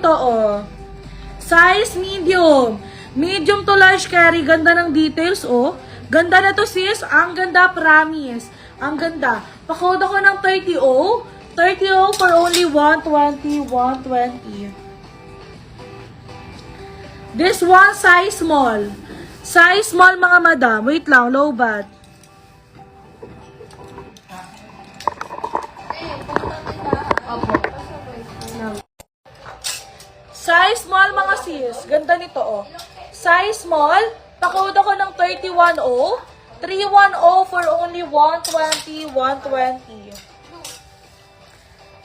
nito, oh. Size medium. Medium to large carry. Ganda ng details, oh. Ganda na to, sis. Ang ganda, promise. Ang ganda. Pakode ako ng 30O. 30O for only 120, 120. This one, size small. Size small, mga madam. Wait lang, low bat. Size small, mga sis. Ganda nito, oh. Size small. Pakode ako ng 31O. 310 for only 120, 120.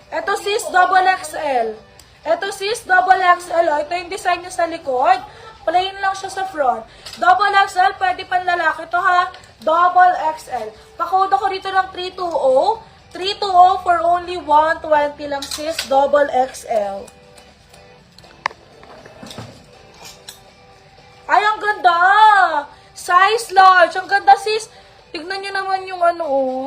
Ito, sis, double XL. Ito, sis, double XL. Oh. Ito yung design niya sa likod. Plain lang siya sa front. Double XL, pwede pan lalaki to, ha. Double XL. Pakode ko rito ng 320. 320 for only 120 lang, sis. Double XL. Ay, ang ganda! Size large. Ang ganda, sis. Tignan nyo naman yung ano, oh.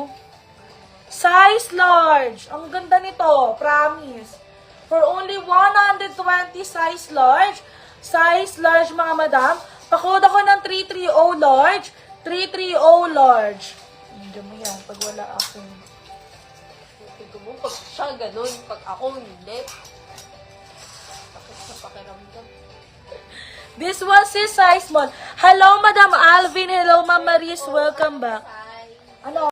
Size large. Ang ganda nito. Promise. For only 120, size large. Size large, mga madam. Pakode ako ng 330 large. 330 large. Hindi mo yan pag wala ako. Tignan mo, pag siya ganun, pag ako hindi. Bakit sa pakiramdam? This one is size small. Hello, Madam Alvin. Hello, Ma'am Maris. Welcome back. Ano?